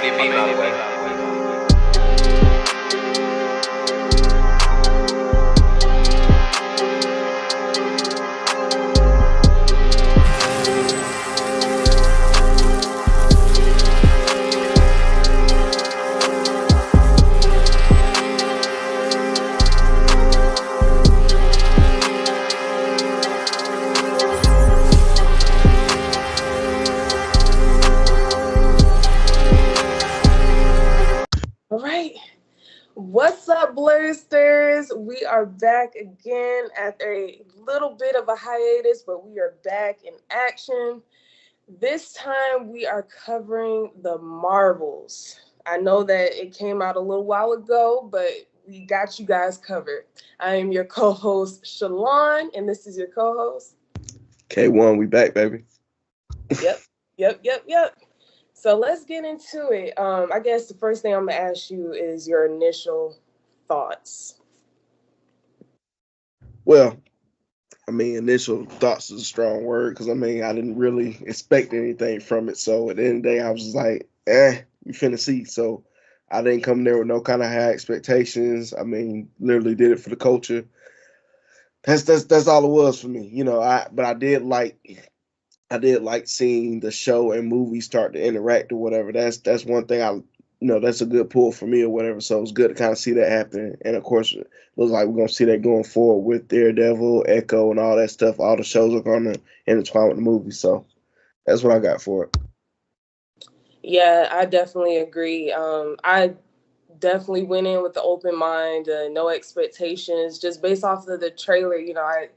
made it be, by the way. All right. What's up, Blursters? We are back again after a little bit of a hiatus, but we are back in action. This time we are covering The Marvels. I know that it came out a little while ago, but we got you guys covered. I am your co-host, Shalon, and this is your co-host. K1, we back, baby. Yep. So let's get into it. I guess the first thing I'm going to ask you is your initial thoughts. Well, I mean, initial thoughts is a strong word because, I mean, I didn't really expect anything from it. So at the end of the day, I was just like, you finna see. So I didn't come there with no kind of high expectations. I mean, literally did it for the culture. That's all it was for me. You know, I did like seeing the show and movie start to interact or whatever. That's one thing that's a good pull for me or whatever. So it was good to kind of see that happen. And of course, it looks like we're gonna see that going forward with Daredevil, Echo, and all that stuff. All the shows are gonna intertwine with the movie. So that's what I got for it. Yeah, I definitely agree. I definitely went in with the open mind, no expectations, just based off of the trailer. You know, I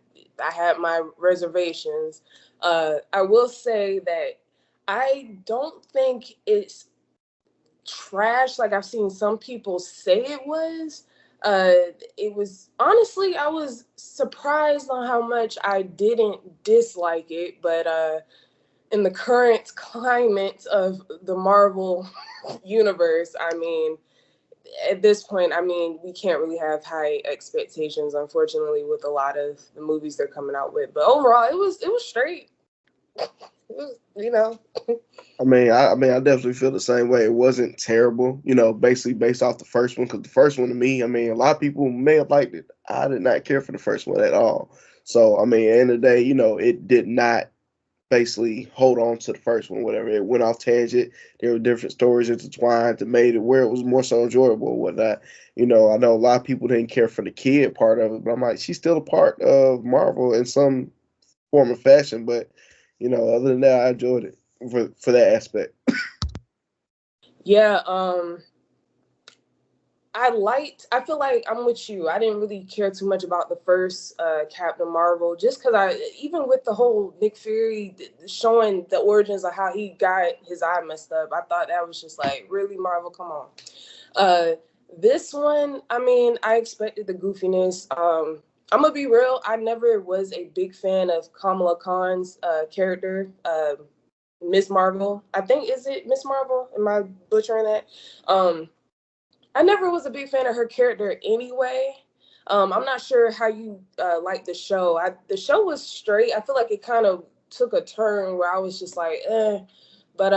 had my reservations. I will say that I don't think it's trash like I've seen some people say it was. It was honestly, I was surprised on how much I didn't dislike it, but in the current climate of the Marvel universe, I mean, at this point, I mean, we can't really have high expectations, unfortunately, with a lot of the movies they're coming out with. But overall, it was straight. It was, I mean, I definitely feel the same way. It wasn't terrible, basically based off the first one. Because the first one to me, I mean, a lot of people may have liked it. I did not care for the first one at all. So, I mean, at the end of the day, it did not basically hold on to the first one, whatever. It went off tangent. There were different stories intertwined that made it where it was more so enjoyable or whatnot. I know a lot of people didn't care for the kid part of it, but I'm like, she's still a part of Marvel in some form or fashion. But, other than that, I enjoyed it for that aspect. Yeah, I feel like I'm with you. I didn't really care too much about the first Captain Marvel, just because even with the whole Nick Fury showing the origins of how he got his eye messed up, I thought that was just like, really, Marvel, come on. This one, I mean, I expected the goofiness. I'm gonna be real, I never was a big fan of Kamala Khan's character, Miss Marvel. I think, is it Miss Marvel? Am I butchering that? I never was a big fan of her character anyway. I'm not sure how you like the show. The show was straight. I feel like it kind of took a turn where I was just like, eh. But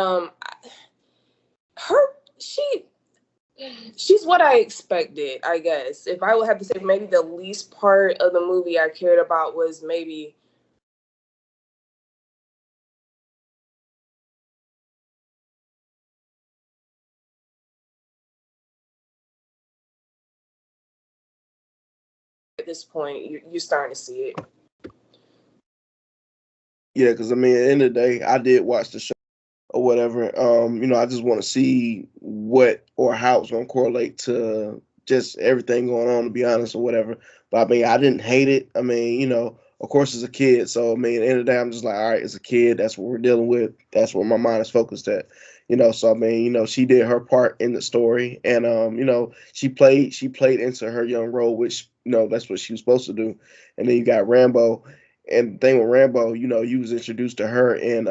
she's what I expected, I guess. If I would have to say, maybe the least part of the movie I cared about was maybe at this point, you're starting to see it. Yeah, because I mean, at the end of the day, I did watch the show or whatever. I just want to see what or how it's going to correlate to just everything going on, to be honest, or whatever. But I mean, I didn't hate it. I mean, of course, as a kid. So, I mean, at the end of the day, I'm just like, all right, as a kid, that's what we're dealing with. That's where my mind is focused at. So I mean, she did her part in the story, and she played into her young role, which that's what she was supposed to do. And then you got Rambo, and the thing with Rambo, you was introduced to her in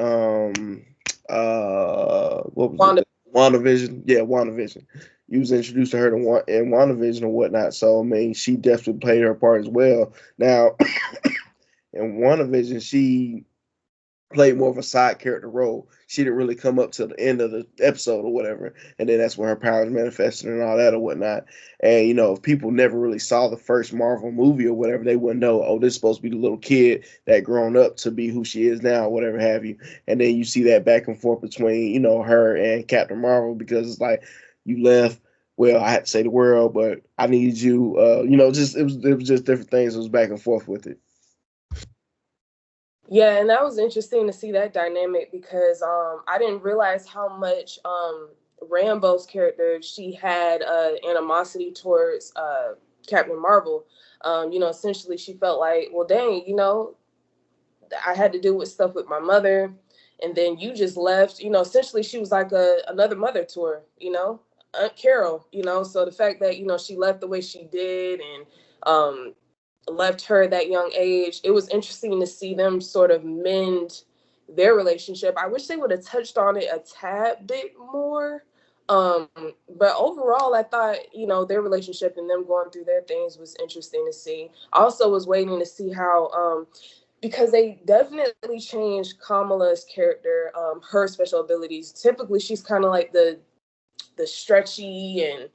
what was it? WandaVision. Yeah, WandaVision. You was introduced to her in WandaVision or whatnot. So I mean, she definitely played her part as well. Now, in WandaVision, she played more of a side character role. She didn't really come up till the end of the episode or whatever, and then that's when her powers manifested and all that or whatnot. And if people never really saw the first Marvel movie or whatever, they wouldn't know. Oh, this is supposed to be the little kid that grown up to be who she is now, or whatever have you. And then you see that back and forth between her and Captain Marvel, because it's like you left. Well, I had to say the world, but I need you. Just it was just different things. It was back and forth with it. Yeah, and that was interesting to see that dynamic because I didn't realize how much Rambo's character, she had animosity towards Captain Marvel. Essentially she felt like, well, dang, I had to deal with stuff with my mother, and then you just left. Essentially she was like another mother to her. Aunt Carol. So the fact that she left the way she did and left her at that young age, it was interesting to see them sort of mend their relationship. I wish they would have touched on it a tad bit more. Um, but overall, I thought, their relationship and them going through their things was interesting to see. I also was waiting to see how, because they definitely changed Kamala's character, her special abilities. Typically, she's kind of like the stretchy and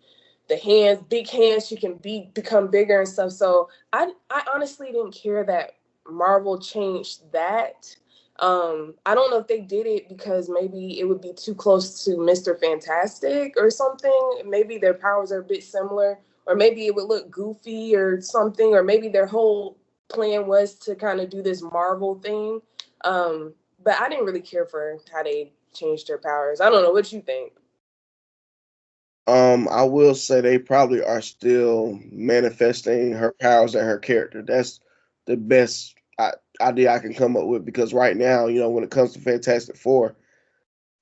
the hands, big hands, she can become bigger and stuff. So I honestly didn't care that Marvel changed that. I don't know if they did it because maybe it would be too close to Mr. Fantastic or something. Maybe their powers are a bit similar, or maybe it would look goofy or something, or maybe their whole plan was to kind of do this Marvel thing. But I didn't really care for how they changed their powers. I don't know what you think. I will say they probably are still manifesting her powers and her character. That's the best idea I can come up with, because right now, when it comes to Fantastic Four,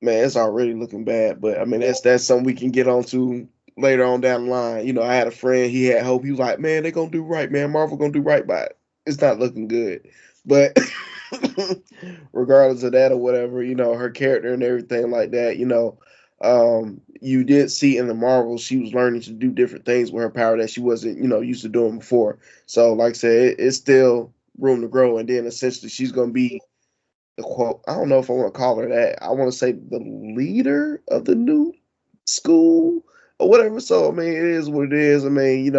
man, it's already looking bad. But I mean, that's something we can get onto later on down the line. I had a friend, he had hope. He was like, man, they're gonna do right, man. Marvel gonna do right by it. It's not looking good. But regardless of that or whatever, her character and everything like that, you did see in the Marvels she was learning to do different things with her power that she wasn't, used to doing before. So, like I said, it's still room to grow. And then essentially she's gonna be the quote. I don't know if I want to call her that. I want to say the leader of the new school or whatever. So I mean, it is what it is. I mean,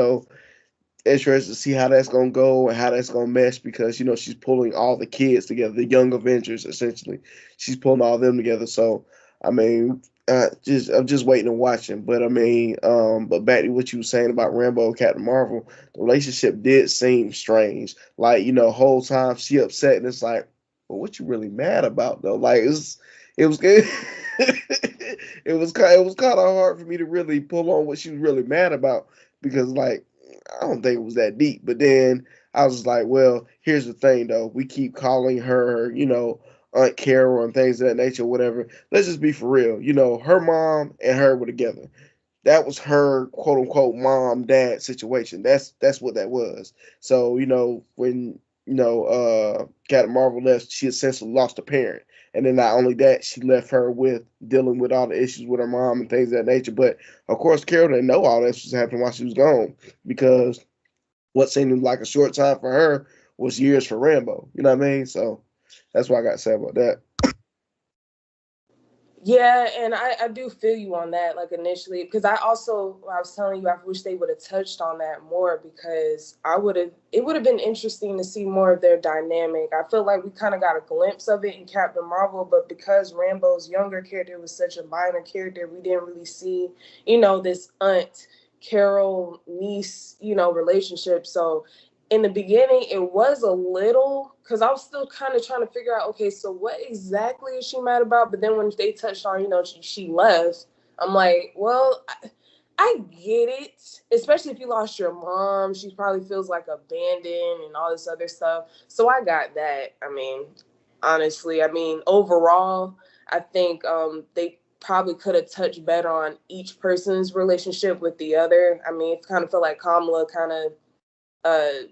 interested to see how that's gonna go and how that's gonna mesh, because she's pulling all the kids together, the young Avengers essentially. She's pulling all of them together. So I mean, I'm just waiting and watching. But I mean, but back to what you were saying about Rambo and Captain Marvel, the relationship did seem strange. Like whole time she upset, and it's like, well, what you really mad about though? Like it was good. It was kind of hard for me to really pull on what she was really mad about, because like I don't think it was that deep. But then I was like, well, here's the thing though. We keep calling her, Aunt Carol and things of that nature, whatever. Let's just be for real. Her mom and her were together. That was her quote unquote mom dad situation. That's what that was. So, when Captain Marvel left, she essentially lost a parent. And then not only that, she left her with dealing with all the issues with her mom and things of that nature. But of course, Carol didn't know all this was happening while she was gone, because what seemed like a short time for her was years for Rambo. You know what I mean? So that's what I got to say about that. Yeah, and I do feel you on that, like initially, because I was telling you, I wish they would have touched on that more because it would have been interesting to see more of their dynamic. I feel like we kind of got a glimpse of it in Captain Marvel, but because Rambo's younger character was such a minor character, we didn't really see, this Aunt Carol niece, relationship. So in the beginning, it was a little, because I was still kind of trying to figure out, okay, so what exactly is she mad about? But then when they touched on, she left, I'm like, well, I get it, especially if you lost your mom. She probably feels like abandoned and all this other stuff. So I got that. I mean, honestly, overall, I think they probably could have touched better on each person's relationship with the other. I mean, it kind of felt like Kamala kind of uh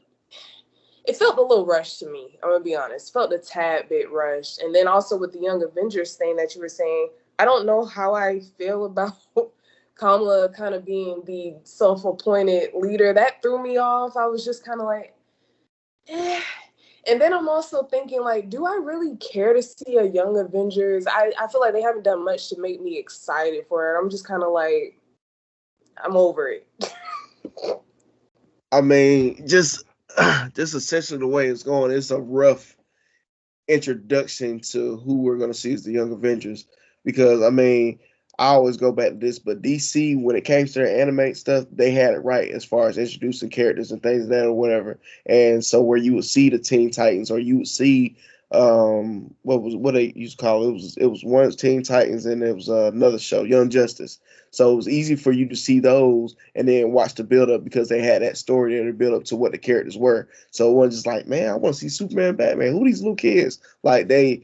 it felt a little rushed to me. I'm gonna be honest. Felt a tad bit rushed. And then also with the Young Avengers thing that you were saying, I don't know how I feel about Kamala kind of being the self-appointed leader. That threw me off. I was just kind of like, eh. And then I'm also thinking, like, do I really care to see a Young Avengers? I feel like they haven't done much to make me excited for it. I'm just kind of like, I'm over it. I mean, just essentially the way it's going, it's a rough introduction to who we're going to see as the Young Avengers. Because, I mean, I always go back to this, but DC, when it came to their animate stuff, they had it right as far as introducing characters and things like that or whatever. And so where you would see the Teen Titans, or you would see what they used to call it was once Teen Titans, and it was another show, Young Justice. So it was easy for you to see those and then watch the build up, because they had that story there to build up to what the characters were. So it wasn't just like, man, I want to see Superman, Batman. Who these little kids? Like they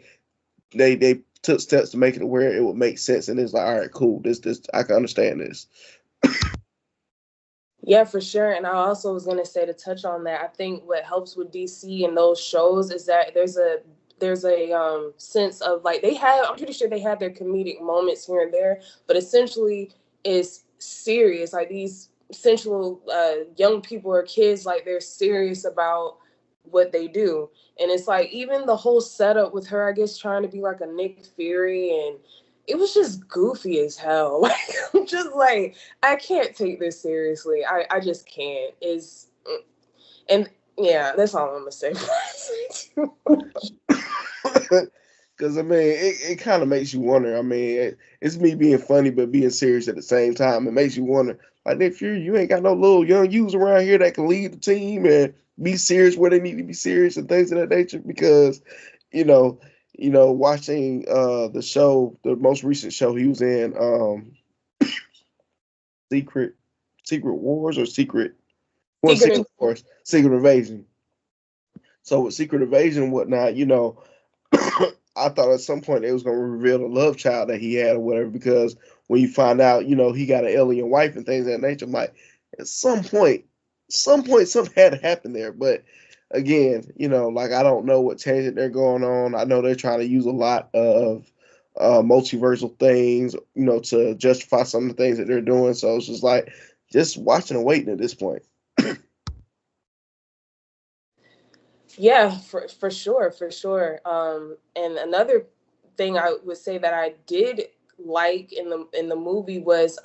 took steps to make it where it would make sense, and it's like, all right, cool. This I can understand this. Yeah, for sure. And I also was gonna say, to touch on that, I think what helps with DC and those shows is that there's a sense of, like, I'm pretty sure they have their comedic moments here and there, but essentially it's serious. Like, these essential young people or kids, like, they're serious about what they do. And it's like, even the whole setup with her, I guess, trying to be like a Nick Fury, and it was just goofy as hell. Like, I'm just like, I can't take this seriously. I just can't. And yeah, that's all I'm gonna say. Because I mean, it kind of makes you wonder. I mean, it's me being funny but being serious at the same time. It makes you wonder, like, Nick Fury, you ain't got no little young youths around here that can lead the team and be serious where they need to be serious and things of that nature. Because, you know, watching the show, the most recent show he was in, Secret Secret Wars or Secret Secret. Secret Invasion. So with Secret Invasion and whatnot, I thought at some point they was gonna reveal the love child that he had or whatever, because when you find out, he got an alien wife and things of that nature, I'm like, at some point something had to happen there. But again, like, I don't know what tangent they're going on. I know they're trying to use a lot of multiversal things, to justify some of the things that they're doing. So it's just like, just watching and waiting at this point. Yeah, for sure, for sure. And another thing I would say that I did like in the movie was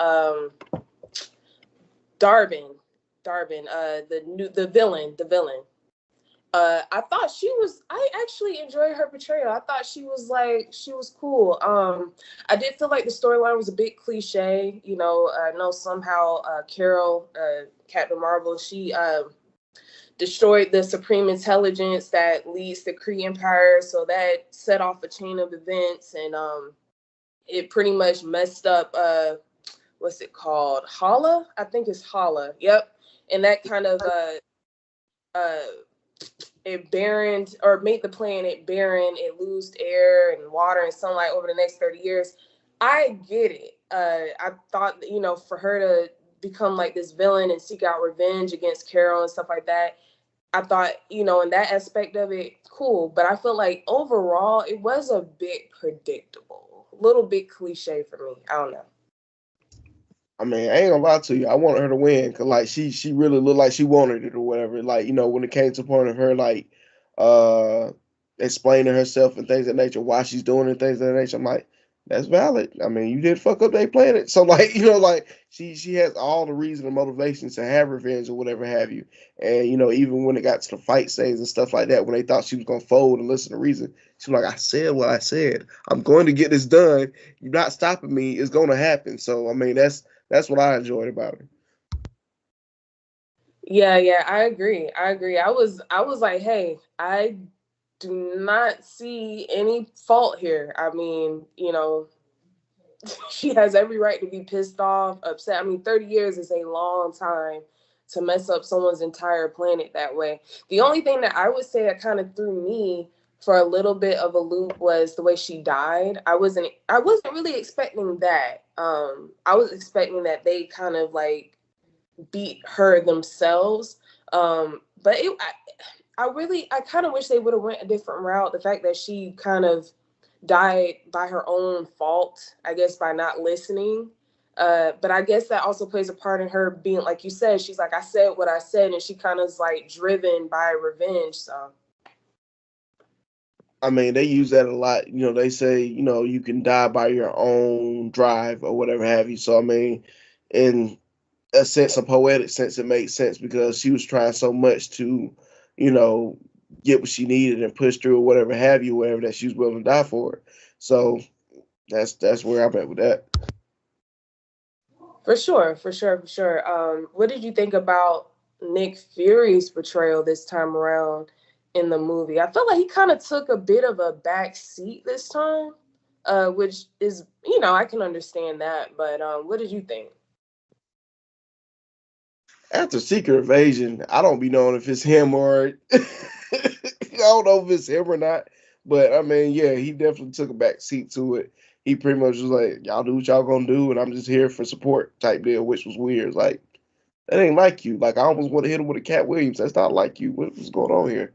Darvin, the villain. I thought I actually enjoyed her portrayal. I thought she was cool. I did feel like the storyline was a bit cliche. I know somehow Carol, Captain Marvel, she destroyed the supreme intelligence that leads the Kree Empire. So that set off a chain of events, and it pretty much messed up. What's it called? Hala? I think it's Hala. Yep. And that kind of uh, it barren, or made the planet barren. It lost air and water and sunlight over the next 30 years. I get it. I thought, for her to become like this villain and seek out revenge against Carol and stuff like that, I thought, in that aspect of it, cool. But I feel like overall, it was a bit predictable, a little bit cliche for me. I don't know. I mean, I ain't gonna lie to you. I wanted her to win, because, like, she really looked like she wanted it or whatever. Like, when it came to the point of her, like, uh explaining herself and things of that nature, why she's doing it and things of that nature, I'm like, that's valid. I mean, you did fuck up their planet. So, like, like, she has all the reason and motivations to have revenge or whatever have you. And, even when it got to the fight scenes and stuff like that, when they thought she was gonna fold and listen to reason, she was like, I said what I said. I'm going to get this done. You're not stopping me. It's gonna happen. So, I mean, that's what I enjoyed about it. Yeah, I agree. I was like, hey, I do not see any fault here. I mean, she has every right to be pissed off, upset. I mean, 30 years is a long time to mess up someone's entire planet that way. The only thing that I would say that kind of threw me for a little bit of a loop was the way she died. I wasn't really expecting that. I was expecting that they kind of like beat her themselves. But I kind of wish they would have went a different route. The fact that she kind of died by her own fault, I guess, by not listening. But I guess that also plays a part in her being, like you said, she's like, I said what I said, and she kind of is like driven by revenge. So I mean, they use that a lot. You know, they say, you know, you can die by your own drive or whatever have you. So, I mean, in a sense, a poetic sense, it makes sense because she was trying so much to, you know, get what she needed and push through or whatever have you, whatever that she was willing to die for. So that's where I'm at with that. For sure, for sure, for sure. What did you think about Nick Fury's portrayal this time around in the movie? I felt like he kind of took a bit of a back seat this time, which is, you know, I can understand that. But what did you think? After Secret Invasion, I don't be knowing if it's him or I don't know if it's him or not. But I mean, yeah, he definitely took a back seat to it. He pretty much was like, "Y'all do what y'all gonna do, and I'm just here for support" type deal, which was weird. Like that ain't like you. Like I almost want to hit him with a Cat Williams. That's not like you. What's going on here?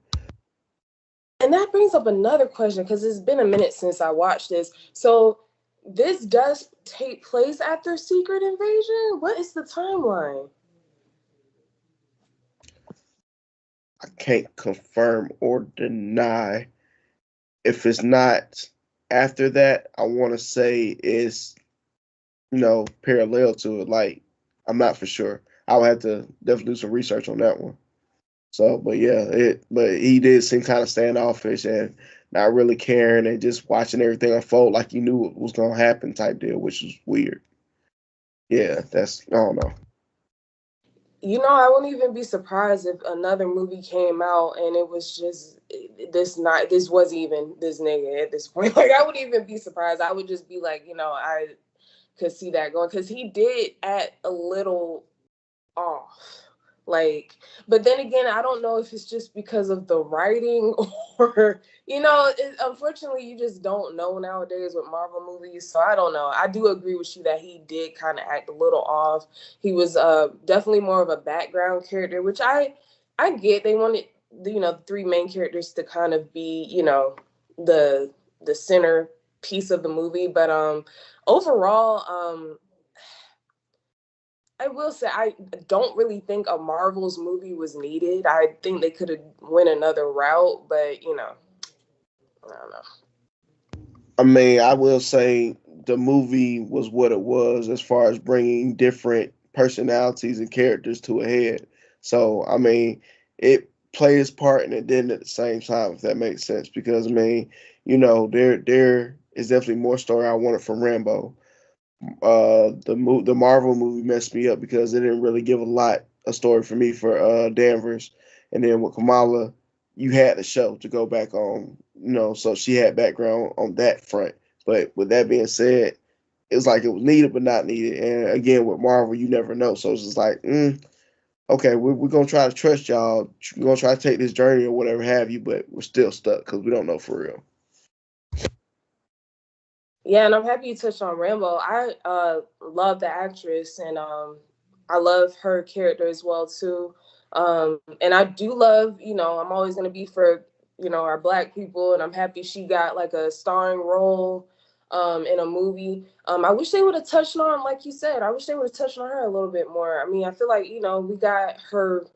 And that brings up another question because it's been a minute since I watched this. So this does take place after Secret Invasion. What is the timeline? I can't confirm or deny. If it's not after that, I want to say it's, you know, parallel to it. Like I'm not for sure. I would have to definitely do some research on that one. So, but yeah, but he did seem kind of standoffish and not really caring and just watching everything unfold like he knew it was gonna happen type deal, which was weird. Yeah, that's I don't know. You know, I wouldn't even be surprised if another movie came out and it was just this wasn't even this nigga at this point. Like I wouldn't even be surprised. I would just be like, you know, I could see that going because he did act a little off. Like, but then again, I don't know if it's just because of the writing or, you know, unfortunately, you just don't know nowadays with Marvel movies. So I don't know. I do agree with you that he did kind of act a little off. He was definitely more of a background character, which I get. They wanted, you know, the three main characters to kind of be, you know, the the center piece of the movie. But overall, I will say I don't really think a Marvel's movie was needed. I think they could have went another route, but you know, I don't know. I mean, I will say the movie was what it was as far as bringing different personalities and characters to a head. So, I mean, it played its part and it didn't at the same time, if that makes sense. Because I mean, you know, there is definitely more story I wanted from Rambo. The Marvel movie messed me up because it didn't really give a story for me for Danvers, and then with Kamala, you had the show to go back on, you know, so she had background on that front. But with that being said, it's like it was needed but not needed. And again, with Marvel, you never know, so it's just like, okay, we're gonna try to trust y'all, we're gonna try to take this journey or whatever have you, but we're still stuck because we don't know for real. Yeah, and I'm happy you touched on Rambo. I love the actress, and I love her character as well too. And I do love, you know, I'm always gonna be for, you know, our Black people, and I'm happy she got like a starring role in a movie. I wish they would have touched on, like you said, I wish they would have touched on her a little bit more. I mean, I feel like, you know, we got her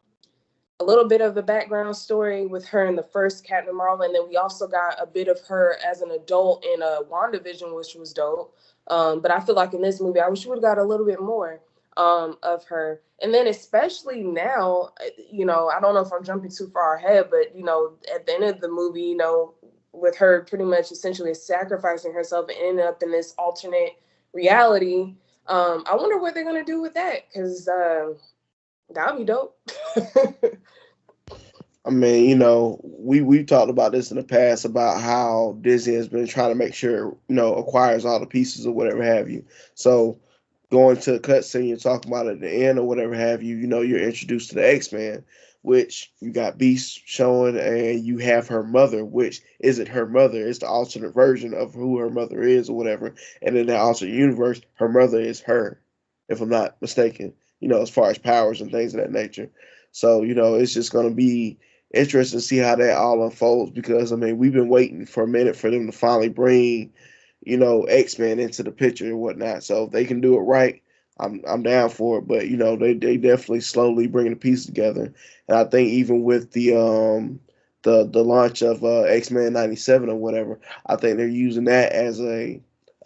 a little bit of a background story with her in the first Captain Marvel, and then we also got a bit of her as an adult in WandaVision, which was dope. But I feel like in this movie, I wish we would have got a little bit more of her. And then especially now, you know, I don't know if I'm jumping too far ahead, but you know, at the end of the movie, you know, with her pretty much essentially sacrificing herself and ending up in this alternate reality. I wonder what they're gonna do with that because that'd be dope. I mean, you know, we talked about this in the past about how Disney has been trying to make sure, you know, acquires all the pieces or whatever have you. So going to a cutscene you're talking about at the end or whatever have you, you know, you're introduced to the X-Men, which you got Beast showing, and you have her mother, which isn't her mother, it's the alternate version of who her mother is or whatever. And in that alternate universe, her mother is her, if I'm not mistaken, you know, as far as powers and things of that nature. So, you know, it's just gonna be interesting to see how that all unfolds because I mean we've been waiting for a minute for them to finally bring, you know, X-Men into the picture and whatnot. So if they can do it right, I'm down for it. But you know, they definitely slowly bringing the pieces together. And I think even with the launch of X-Men 97 or whatever. I think they're using that as a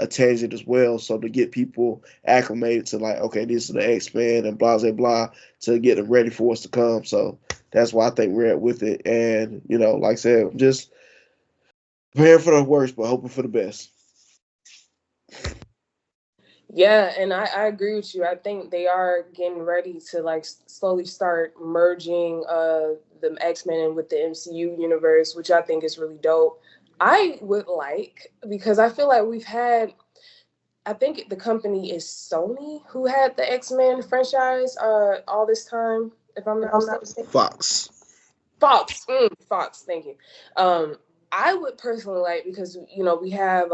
tangent as well, so to get people acclimated to like, okay, this is the X-Men and blah blah blah, to get them ready for what's to come. So that's why I think we're at with it. And like I said, just preparing for the worst but hoping for the best. Yeah, and I agree with you. I think they are getting ready to like slowly start merging the X-Men with the MCU universe, which I think is really dope. I would like, because I feel like we've had, I think the company is Sony who had the X-Men franchise all this time, if I'm not mistaken. Fox. Fox, thank you. I would personally like, because we have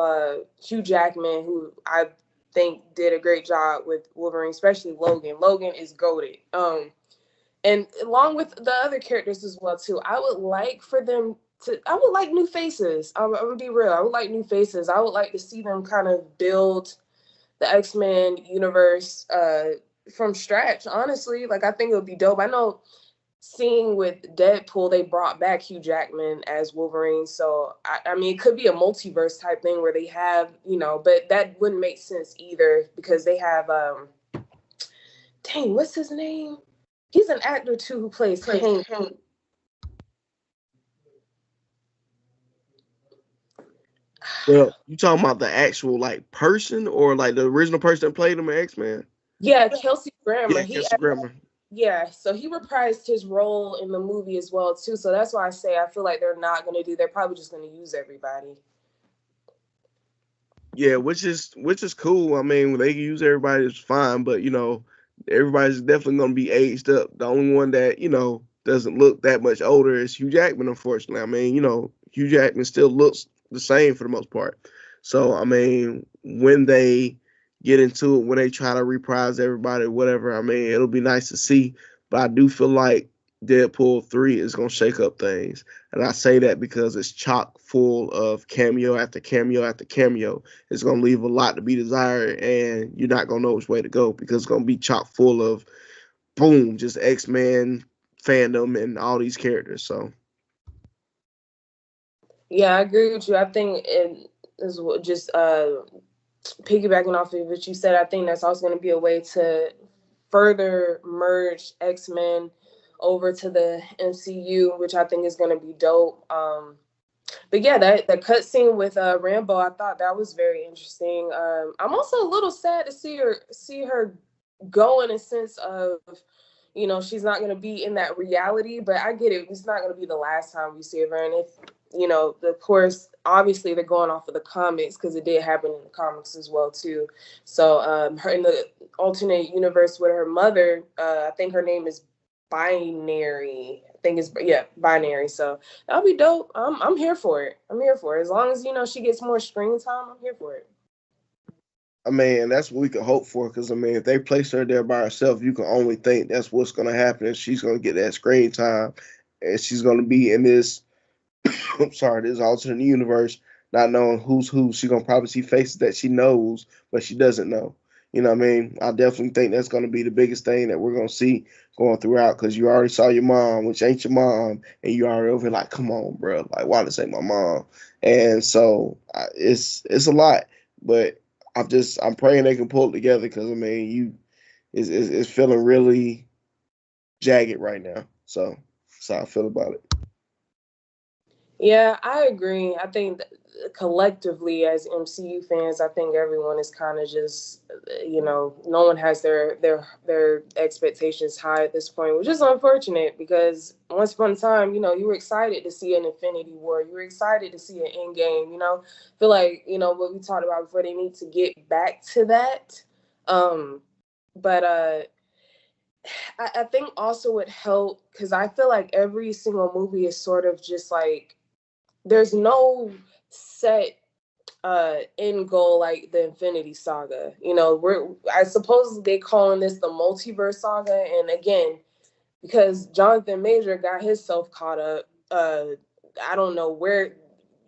Hugh Jackman, who I think did a great job with Wolverine, especially Logan. Logan is goated. And along with the other characters as well too. I would like for them to. I would like new faces. I'm gonna be real. I would like new faces. I would like to see them kind of build the X-Men universe from scratch. Honestly, like I think it would be dope. I know, seeing with Deadpool, they brought back Hugh Jackman as Wolverine. So, I mean, it could be a multiverse type thing where they have, but that wouldn't make sense either, because they have, dang, what's his name? He's an actor too who plays Kang. Well, you talking about the actual like person, or like the original person that played him in X-Men? Yeah, Kelsey Grammer. Yeah, Kelsey Grammer. Yeah, so he reprised his role in the movie as well too. So that's why I say I feel like they're not going to do. They're probably just going to use everybody. Yeah, which is cool. I mean, when they use everybody, it's fine. But everybody's definitely gonna be aged up. The only one that doesn't look that much older is Hugh Jackman. Unfortunately, I mean, Hugh Jackman still looks the same for the most part. So I mean, when they get into it, when they try to reprise everybody, whatever, I mean, it'll be nice to see. But I do feel like Deadpool 3 is gonna shake up things. And I say that because it's chock full of cameo after cameo after cameo. It's going to leave a lot to be desired, and you're not going to know which way to go, because it's going to be chock full of, boom, just X-Men fandom and all these characters. So, yeah, I agree with you. I think it is just piggybacking off of what you said. I think that's also going to be a way to further merge X-Men over to the MCU, which I think is going to be dope. But yeah, that the cutscene with Rambo, I thought that was very interesting. I'm also a little sad to see her go, in a sense of, she's not going to be in that reality. But I get it; it's not going to be the last time we see her. And if of course, obviously they're going off of the comics, because it did happen in the comics as well too. So her in the alternate universe with her mother, I think her name is Binary. I think it's, yeah, Binary. So that'll be dope. I'm here for it. I'm here for it. As long as she gets more screen time, I'm here for it. I mean, that's what we can hope for, because I mean, if they place her there by herself, you can only think that's what's going to happen. And she's going to get that screen time, and she's going to be in this, I'm sorry, this alternate universe, not knowing who's who. She's going to probably see faces that she knows, but she doesn't know. You know what I mean? I definitely think that's going to be the biggest thing that we're going to see going throughout, because you already saw your mom, which ain't your mom, and you already over here like, come on, bro, like, why this ain't my mom? And so it's a lot, but I'm praying they can pull it together, because I mean, it's feeling really jagged right now. So that's how I feel about it. Yeah, I agree. I think collectively as MCU fans, I think everyone is kind of just, no one has their expectations high at this point, which is unfortunate, because once upon a time, you were excited to see an Infinity War, you were excited to see an Endgame. I feel like what we talked about before, they need to get back to that. But I think also would help, because I feel like every single movie is sort of just like, there's no set end goal like the Infinity Saga. I suppose they calling this the multiverse saga, and again, because Jonathan Major got himself caught up. I don't know where,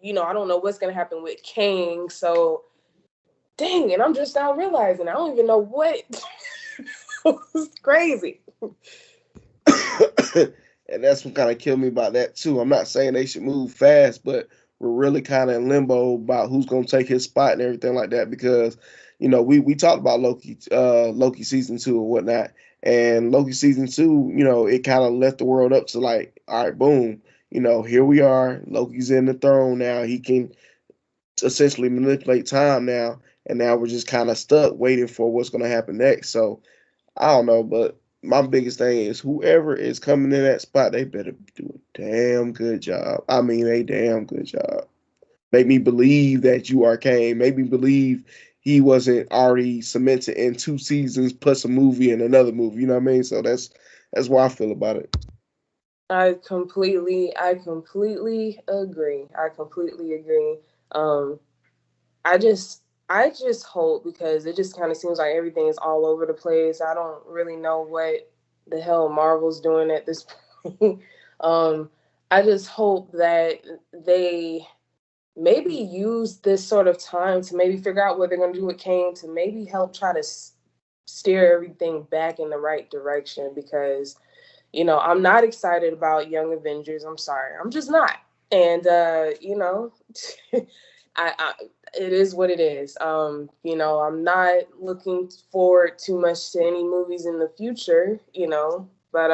I don't know what's gonna happen with Kang. So dang, and I'm just now realizing I don't even know what. It's crazy. And that's what kind of killed me about that too. I'm not saying they should move fast, but we're really kind of in limbo about who's going to take his spot and everything like that because, we talked about Loki season 2 or whatnot, and Loki season 2, it kind of left the world up to like, all right, boom, here we are. Loki's in the throne now. He can essentially manipulate time now, and now we're just kind of stuck waiting for what's going to happen next. So I don't know, but my biggest thing is whoever is coming in that spot, they better do a damn good job. I mean, a damn good job. Make me believe that you are Kane. Make me believe he wasn't already cemented in 2 seasons plus a movie and another movie. You know what I mean? So that's why I feel about it. I completely agree. I completely agree. Um, I just I just hope because it just kind of seems like everything is all over the place. I don't really know what the hell Marvel's doing at this point. um, I just hope that they maybe use this sort of time to maybe figure out what they're going to do with Kane to maybe help try to steer everything back in the right direction because I'm not excited about Young Avengers. I'm sorry. I'm just not. And I it is what it is. I'm not looking forward too much to any movies in the future, but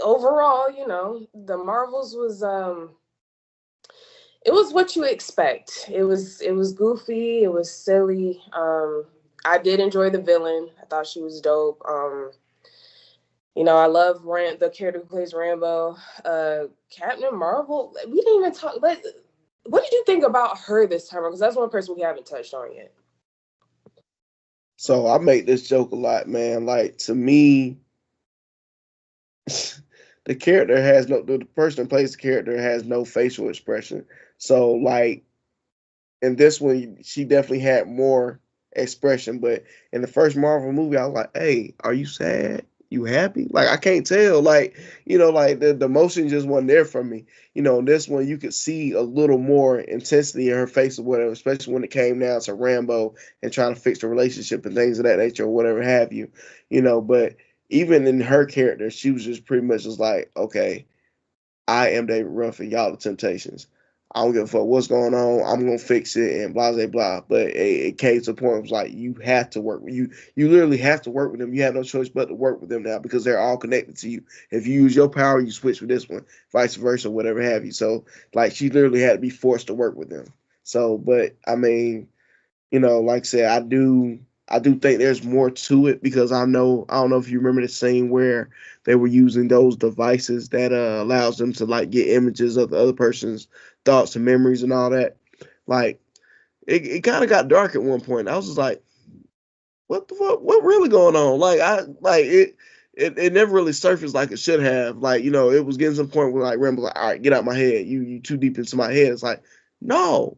overall, the Marvels was it was what you expect. It was goofy, it was silly. I did enjoy the villain. I thought she was dope. I love the character who plays Rambo. Captain Marvel. We didn't even talk. What did you think about her this time? Because that's one person we haven't touched on yet. So I make this joke a lot, man. Like to me, the character has the person who plays the character has no facial expression. So like in this one, she definitely had more expression. But in the first Marvel movie, I was like, "Hey, are you sad? You happy?" Like I can't tell. Like like the emotion just wasn't there for me. In this one, you could see a little more intensity in her face or whatever, especially when it came down to Rambo and trying to fix the relationship and things of that nature or whatever have you. But even in her character, she was just pretty much just like, okay, I am David Ruffin, y'all the Temptations. I don't give a fuck what's going on. I'm gonna fix it and blah blah blah. But it came to the point it was like you have to work with you. You literally have to work with them. You have no choice but to work with them now because they're all connected to you. If you use your power, you switch with this one, vice versa, whatever have you. So like she literally had to be forced to work with them. So, but I mean, like I said, I do think there's more to it because I don't know if you remember the scene where they were using those devices that allows them to like get images of the other person's thoughts and memories and all that. Like it kind of got dark at one point. I was just like, what the fuck? What really going on? Like I like it never really surfaced like it should have. Like, it was getting to the point where like Rambo like, all right, get out my head. You too deep into my head. It's like, no.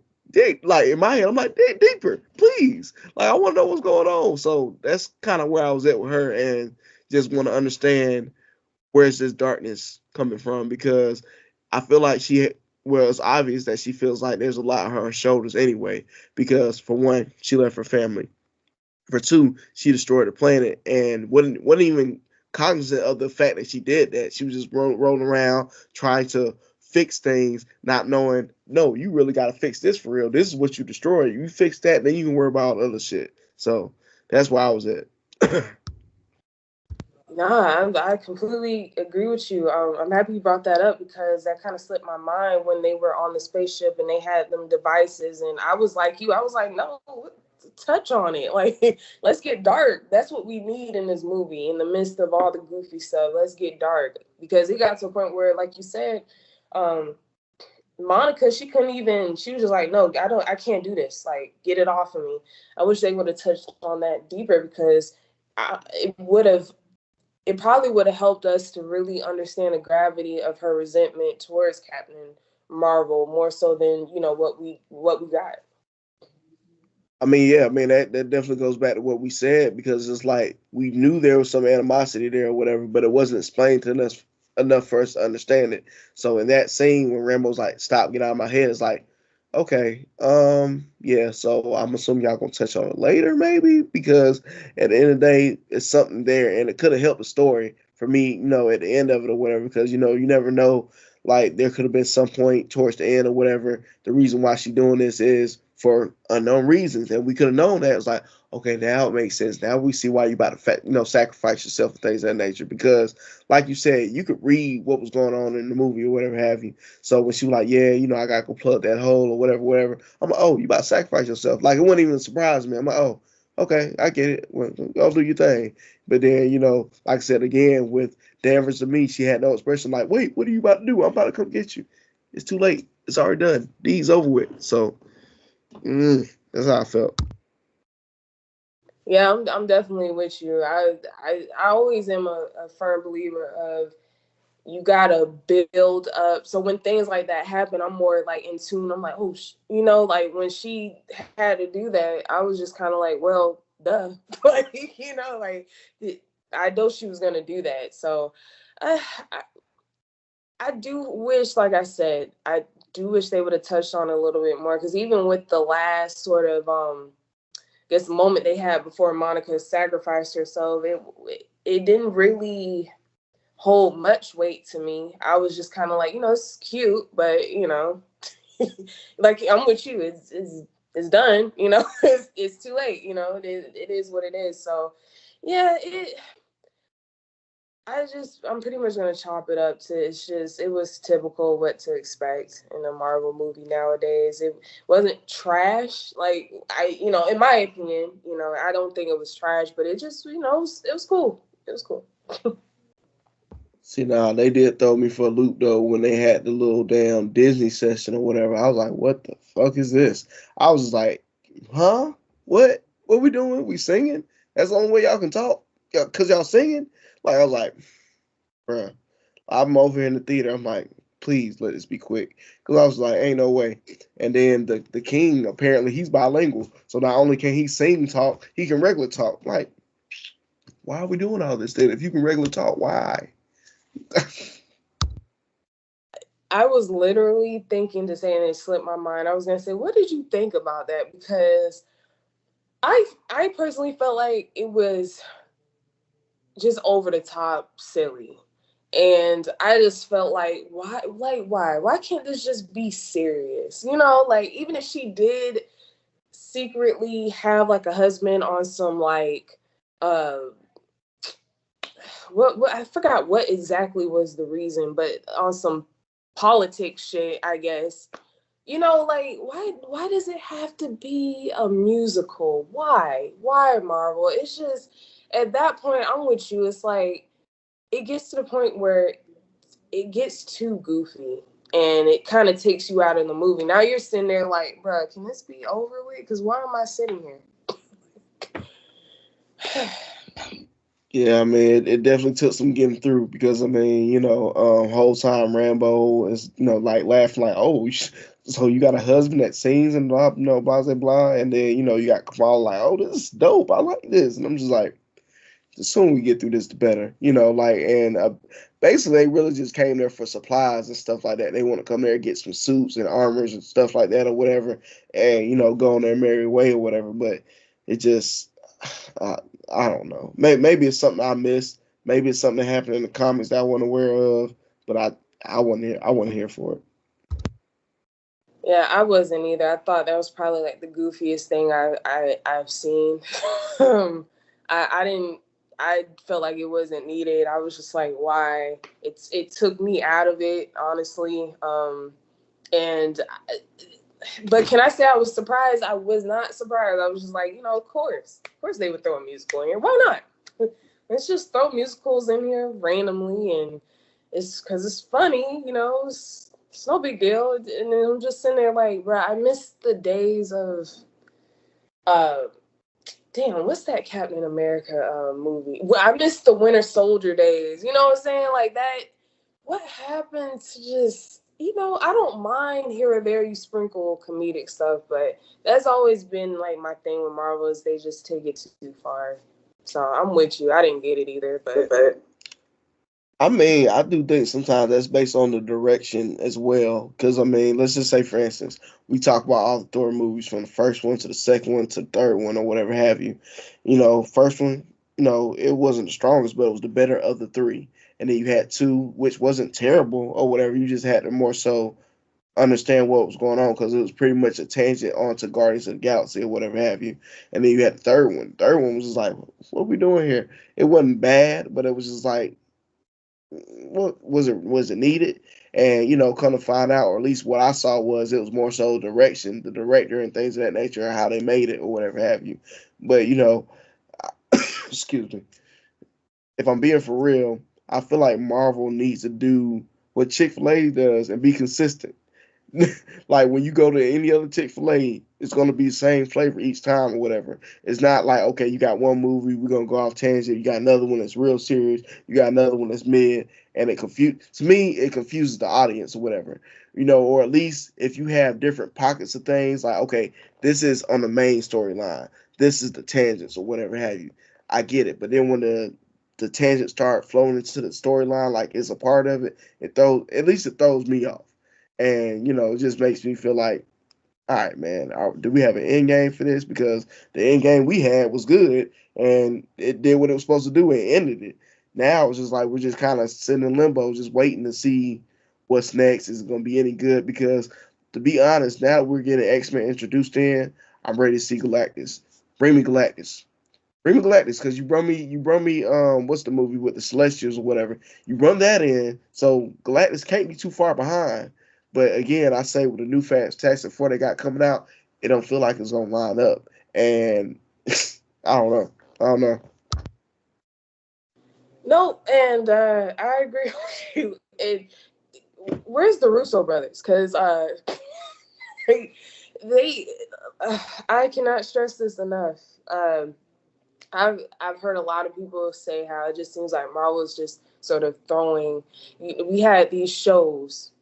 Like in my head, I'm like, dig deeper, please. Like I want to know what's going on. So that's kind of where I was at with her and just want to understand where's this darkness coming from because I feel like it's obvious that she feels like there's a lot on her shoulders anyway because for one, she left her family. For two, she destroyed the planet and wasn't even cognizant of the fact that she did that. She was just rolling around trying to fix things, not knowing, no, you really got to fix this for real. This is what you destroyed. You fix that, then you can worry about other shit. So that's where I was at. Nah, I completely agree with you. I'm happy you brought that up because that kind of slipped my mind when they were on the spaceship and they had them devices, and I was like you. I was like, no, touch on it. Like, let's get dark. That's what we need in this movie. In the midst of all the goofy stuff, let's get dark because it got to a point where, like you said, um, Monica, she couldn't even. She was just like, no, I can't do this. Like, get it off of me. I wish they would have touched on that deeper because it probably would have helped us to really understand the gravity of her resentment towards Captain Marvel more so than what we got. I mean, yeah, I mean that definitely goes back to what we said because it's like we knew there was some animosity there or whatever, but it wasn't explained to us enough for us to understand it. So in that scene when Rambo's like, "Stop, get out of my head," it's like, okay, yeah. So I'm assuming y'all gonna touch on it later, maybe because at the end of the day, it's something there, and it could have helped the story for me, at the end of it or whatever, because you never know. Like there could have been some point towards the end or whatever. The reason why she's doing this is for unknown reasons, and we could have known that. It's like, okay, now it makes sense. Now we see why you about to sacrifice yourself and things of that nature. Because, like you said, you could read what was going on in the movie or whatever have you. So when she was like, yeah, I gotta go plug that hole or whatever. I'm like, oh, you about to sacrifice yourself? Like it wouldn't even surprise me. I'm like, oh, okay, I get it. Well, go do your thing. But then, like I said again, with Danvers to me, she had no expression like, wait, what are you about to do? I'm about to come get you. It's too late. It's already done. D's over with. So that's how I felt. Yeah, I'm definitely with you. I always am a firm believer of you gotta build up. So when things like that happen, I'm more like in tune. I'm like, oh, like when she had to do that, I was just kind of like, well, duh, like like I know she was gonna do that. So I do wish, like I said, I do wish they would have touched on it a little bit more, because even with the last sort of guess moment they had before Monica sacrificed herself, it didn't really hold much weight to me. I was just kind of like, it's cute, but like I'm with you. It's done. It's too late. It is what it is. So yeah, I'm pretty much gonna chop it up to it was typical what to expect in a Marvel movie nowadays. It wasn't trash, like in my opinion, I don't think it was trash, but it just, it was cool. It was cool. See, now they did throw me for a loop though when they had the little damn Disney session or whatever. I was like, what the fuck is this? I was just like, huh? What? What we doing? We singing? That's the only way y'all can talk? Cause y'all singing? Like I was like, bruh. I'm over here in the theater. I'm like, please let this be quick. Because I was like, ain't no way. And then the king, apparently he's bilingual. So not only can he sing talk, he can regular talk. Like, why are we doing all this then? If you can regular talk, why? I was literally thinking to say, and it slipped my mind. I was gonna say, what did you think about that? Because I personally felt like it was just over the top silly. And I just felt like, why can't this just be serious? Like even if she did secretly have like a husband on some like uh what I forgot what exactly was the reason, but on some politics shit, I guess. Like why does it have to be a musical? Why Marvel? It's just at that point I'm with you. It's like it gets to the point where it gets too goofy and it kind of takes you out of the movie. Now you're sitting there like, bruh, can this be over with? Because why am I sitting here? Yeah, I mean, it definitely took some getting through because I mean, whole time Rambo is, like laughing like, oh, so you got a husband that sings and blah, blah, blah, blah, and then you got Kamala like, oh, this is dope, I like this, and I'm just like, the sooner we get through this, the better, like, and basically they really just came there for supplies and stuff like that. They want to come there and get some suits and armors and stuff like that or whatever, and go on their merry way or whatever. But it just uh, I don't know. Maybe it's something I missed. Maybe it's something that happened in the comics that I wasn't aware of. But I wasn't here. I wasn't here for it. Yeah, I wasn't either. I thought that was probably like the goofiest thing I've seen. I didn't. I felt like it wasn't needed. I was just like, why? It took me out of it, honestly. And but can I say I was surprised? I was not surprised. I was just like, of course they would throw a musical in here. Why not? Let's just throw musicals in here randomly, and it's because it's funny, it's no big deal. And then I'm just sitting there like, bro, I miss the days of, uh, damn, what's that Captain America movie? Well, I miss the Winter Soldier days. You know what I'm saying? Like that. What happened to just, I don't mind here or there you sprinkle comedic stuff, but that's always been like my thing with Marvel is they just take it too far. So I'm with you. I didn't get it either, but I mean, I do think sometimes that's based on the direction as well. Because I mean, let's just say, for instance, we talk about all the Thor movies from the first one to the second one to the third one or whatever have you. First one it wasn't the strongest, but it was the better of the three. And then you had two, which wasn't terrible or whatever. You just had to more so understand what was going on because it was pretty much a tangent onto Guardians of the Galaxy or whatever have you. And then you had the third one. The third one was just like, what are we doing here? It wasn't bad, but it was just like, what was it needed? And kind of find out, or at least what I saw was it was more so direction, the director and things of that nature, how they made it or whatever have you. But excuse me, if I'm being for real, I feel like Marvel needs to do what Chick-fil-A does and be consistent. Like when you go to any other Chick-fil-A, it's gonna be the same flavor each time or whatever. It's not like, okay, you got one movie, we're gonna go off tangent, you got another one that's real serious, you got another one that's mid, and it confuses the audience or whatever. Or at least if you have different pockets of things, like, okay, this is on the main storyline, this is the tangents or whatever have you. I get it. But then when the tangents start flowing into the storyline like it's a part of it, it throws me off. And it just makes me feel like, all right, man, do we have an end game for this? Because the end game we had was good and it did what it was supposed to do and ended it. Now it's just like we're just kind of sitting in limbo, just waiting to see what's next. Is it going to be any good? Because to be honest, now that we're getting X-Men introduced in, I'm ready to see Galactus. Bring me Galactus. Bring me Galactus, because you brought me what's the movie with the Celestials or whatever. You run that in, so Galactus can't be too far behind. But again, I say with the new Fantastic Four they got coming out, it don't feel like it's gonna line up. And I don't know. I don't know. No, and I agree with you. Where's the Russo brothers? Because they I cannot stress this enough. I've heard a lot of people say how it just seems like Marvel is just sort of throwing. We had these shows,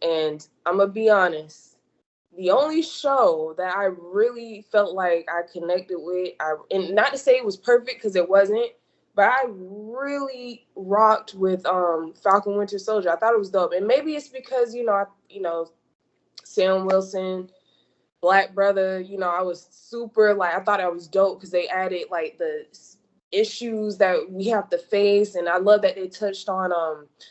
and I'm gonna be honest. The only show that I really felt like I connected with, and not to say it was perfect because it wasn't, but I really rocked with Falcon Winter Soldier. I thought it was dope, and maybe it's because Sam Wilson, Black Brother. I was super like I thought I was dope because they added like the issues that we have to face, and I love that they touched on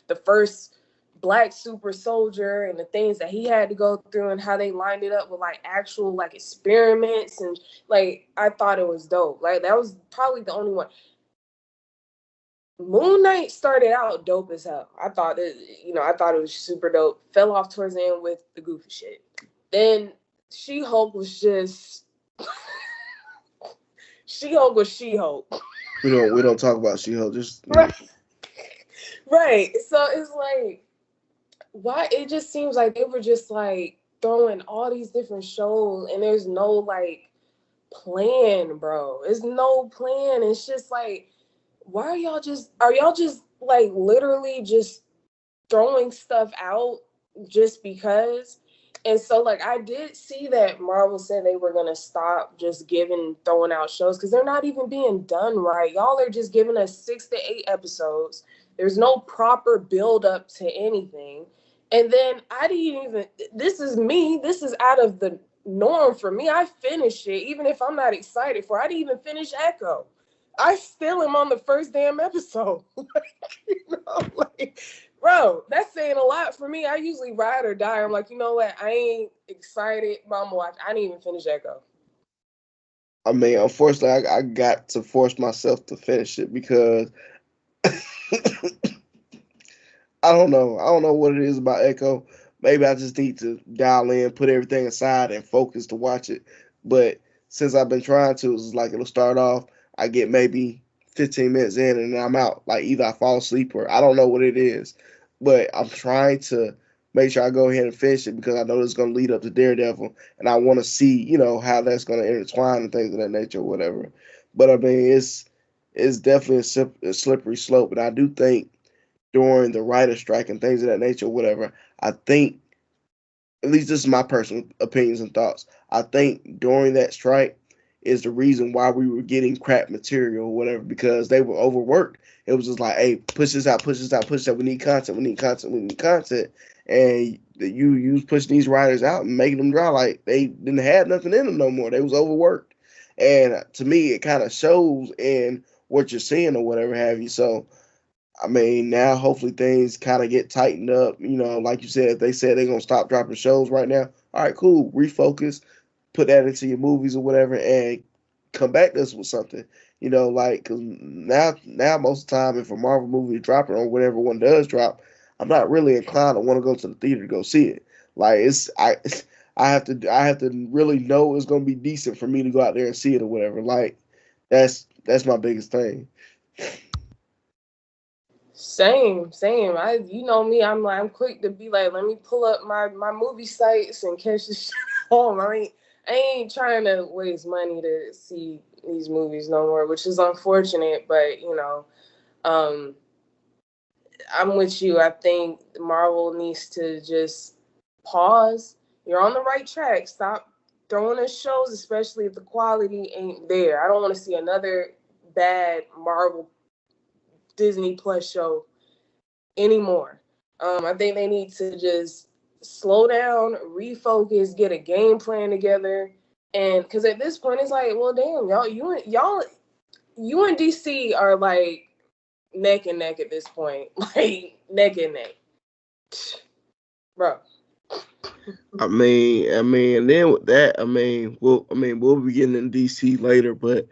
the first Black super soldier and the things that he had to go through and how they lined it up with like actual like experiments, and like I thought it was dope. Like that was probably the only one. Moon Knight started out dope as hell. I thought it was super dope. Fell off towards the end with the goofy shit. Then She-Hulk was just She-Hulk was She-Hulk. We don't talk about She-Hulk. Just Right. Right. So it's like, why it just seems like they were just like throwing all these different shows and there's no like plan, bro. There's no plan. It's just like, why are y'all just like literally just throwing stuff out just because? And so like I did see that Marvel said they were gonna stop just throwing out shows because they're not even being done right. Y'all are just giving us 6 to 8 episodes. There's no proper build up to anything. And then I didn't even this is me, this is out of the norm for me. I finished it, even if I'm not excited for it. I didn't even finish Echo. I still am on the first damn episode. Like, bro, that's saying a lot for me. I usually ride or die. I'm like, you know what? I ain't excited, but I'm gonna watch. I didn't even finish Echo. I mean, unfortunately, I got to force myself to finish it because I don't know. I don't know what it is about Echo. Maybe I just need to dial in, put everything aside, and focus to watch it. But since I've been trying to, it's like it'll start off. I get maybe 15 minutes in, and then I'm out. Like either I fall asleep or I don't know what it is. But I'm trying to make sure I go ahead and finish it because I know it's going to lead up to Daredevil, and I want to see, how that's going to intertwine and things of that nature or whatever. But I mean, it's definitely a slippery slope. But I do think during the writer strike and things of that nature, whatever, I think, at least this is my personal opinions and thoughts, I think during that strike is the reason why we were getting crap material or whatever, because they were overworked. It was just like, hey, push this out, push this out, push that. We need content, we need content, we need content. And you was pushing these writers out and making them dry like they didn't have nothing in them no more. They was overworked. And to me, it kind of shows in what you're seeing or whatever have you. So I mean, now hopefully things kind of get tightened up. You know, like you said, they said they're gonna stop dropping shows right now. All right, cool. Refocus, put that into your movies or whatever, and come back to us with something. You know, like because now most of the time, if a Marvel movie is dropping or whatever one does drop, I'm not really inclined to want to go to the theater to go see it. Like I have to really know it's gonna be decent for me to go out there and see it or whatever. Like that's my biggest thing. Same. You know me. I'm quick to be like, let me pull up my movie sites and catch the shit home. I ain't trying to waste money to see these movies no more, which is unfortunate. But um, I'm with you. I think Marvel needs to just pause. You're on the right track. Stop throwing us shows, especially if the quality ain't there. I don't want to see another bad Marvel Disney Plus show anymore. I think they need to just slow down, refocus, get a game plan together, and because at this point it's like, well, damn, you and DC are like neck and neck at this point, like neck and neck, bro. And then with that, we'll be getting in DC later, but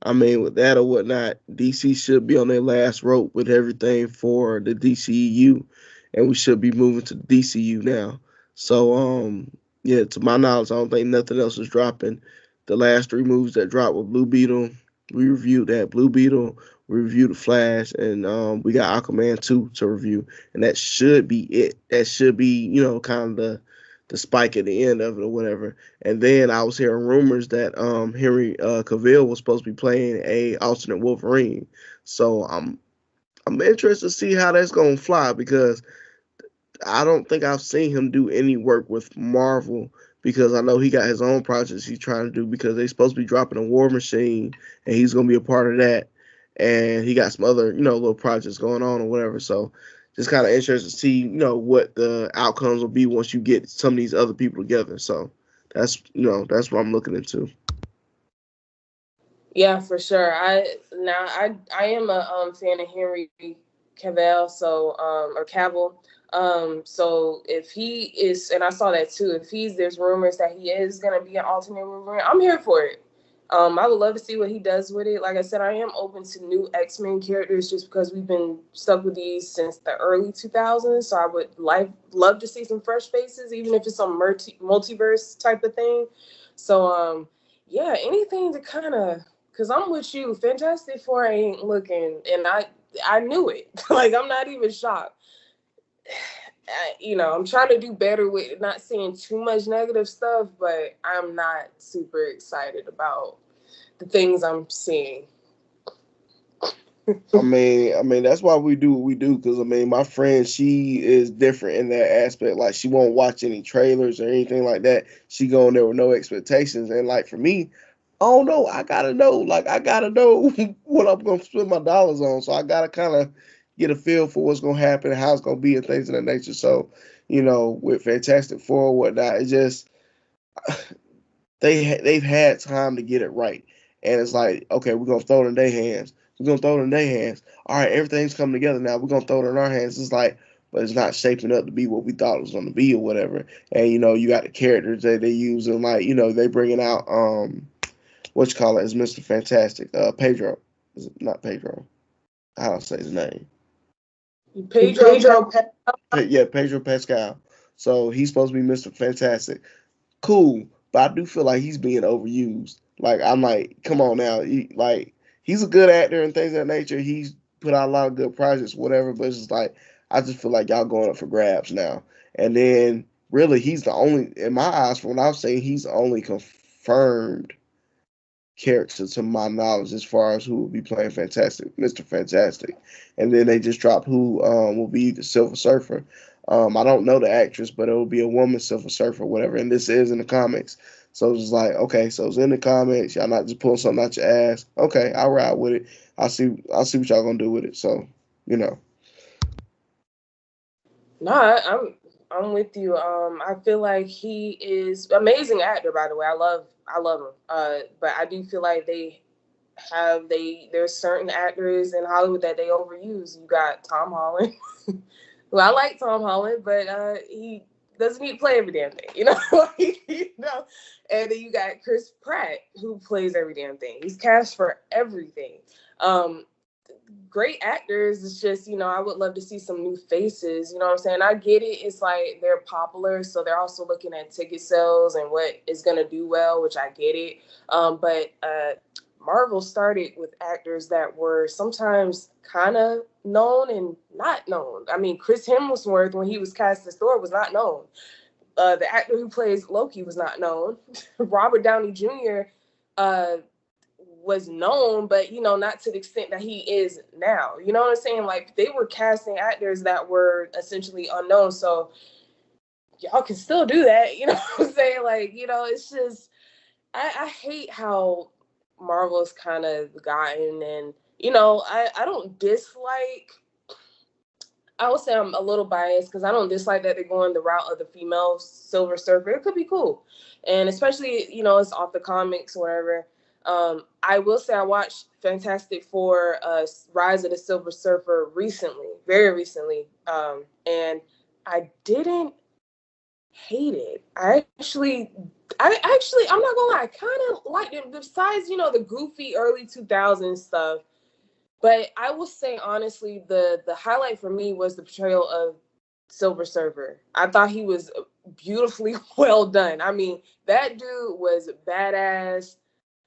I mean, with that or whatnot, DC should be on their last rope with everything for the DCEU, and we should be moving to the DCU now. So, yeah, to my knowledge, I don't think nothing else is dropping. The last three movies that dropped were Blue Beetle. We reviewed that Blue Beetle. We reviewed the Flash, and we got Aquaman 2 to review, and that should be it. That should be, kind of the spike at the end of it or whatever. And then I was hearing rumors that Henry Cavill was supposed to be playing a alternate Wolverine. So I'm interested to see how that's gonna fly because I don't think I've seen him do any work with Marvel because I know he got his own projects he's trying to do because they're supposed to be dropping a War Machine and he's gonna be a part of that. And he got some other, little projects going on or whatever. So just kind of interested to see, what the outcomes will be once you get some of these other people together. So that's what I'm looking into. Yeah, for sure. I am a fan of Henry Cavill, so or Cavill. So if he is, and I saw that too. If there's rumors that he is gonna be an alternate Wolverine, I'm here for it. I would love to see what he does with it. Like I said, I am open to new X-Men characters just because we've been stuck with these since the early 2000s. So I would love to see some fresh faces, even if it's some multiverse type of thing. So yeah, anything to kind of, because I'm with you. Fantastic Four ain't looking, and I knew it. Like I'm not even shocked. I'm trying to do better with not seeing too much negative stuff, but I'm not super excited about the things I'm seeing. I mean that's why we do what we do because my friend she is different in that aspect. Like she won't watch any trailers or anything like that. She going there with no expectations. And like for me, I don't know. I gotta know. Like I gotta know what I'm gonna spend my dollars on. So I gotta kind of get a feel for what's gonna happen, how it's gonna be, and things of that nature. So with Fantastic Four or whatnot, it just they've had time to get it right, and it's like okay, we're gonna throw it in their hands. We're gonna throw it in their hands. All right, everything's coming together now. We're gonna throw it in our hands. It's like, but it's not shaping up to be what we thought it was gonna be or whatever. And you got the characters that they use, and like they bringing out what you call it is Mr. Fantastic. Pedro. Is it not Pedro? How do I say his name? Pedro, Pedro. Yeah, Pedro Pascal. So he's supposed to be Mr. Fantastic. Cool, but I do feel like he's being overused. Like I'm like, come on now, he's a good actor and things of that nature. He's put out a lot of good projects, whatever. But it's just like I just feel like y'all going up for grabs now. And then really, he's the only, in my eyes, from what I've seen, he's the only confirmed character to my knowledge as far as who will be playing Mr. Fantastic. And then they just dropped who will be the Silver Surfer. I don't know the actress, but it will be a woman Silver Surfer, whatever. And this is in the comics. So it's just like, okay, so it's in the comics. Y'all not just pulling something out your ass. Okay, I'll ride with it. I'll see what y'all gonna do with it. So, you know. No, I'm with you. I feel like he is amazing actor. By the way, I love him. But I do feel like they there's certain actors in Hollywood that they overuse. You got Tom Holland. Well, I like Tom Holland, but he doesn't need to play every damn thing, And then you got Chris Pratt, who plays every damn thing. He's cast for everything. Great actors. It's just, I would love to see some new faces. You know what I'm saying? I get it. It's like they're popular, so they're also looking at ticket sales and what is going to do well, which I get it. But Marvel started with actors that were sometimes kind of known and not known. I mean, Chris Hemsworth, when he was cast as Thor, was not known. The actor who plays Loki was not known. Robert Downey Jr. Was known, but not to the extent that he is now. You know what I'm saying? Like, they were casting actors that were essentially unknown. So y'all can still do that. You know what I'm saying? Like, it's just I hate how Marvel's kind of gotten, and I don't dislike. I would say I'm a little biased because I don't dislike that they're going the route of the female Silver Surfer. It could be cool, and especially it's off the comics or whatever. I will say I watched Fantastic Four, Rise of the Silver Surfer recently, very recently, and I didn't hate it. I'm not gonna lie, I kind of liked it. Besides, the goofy early 2000s stuff. But I will say honestly, the highlight for me was the portrayal of Silver Surfer. I thought he was beautifully well done. I mean, that dude was badass.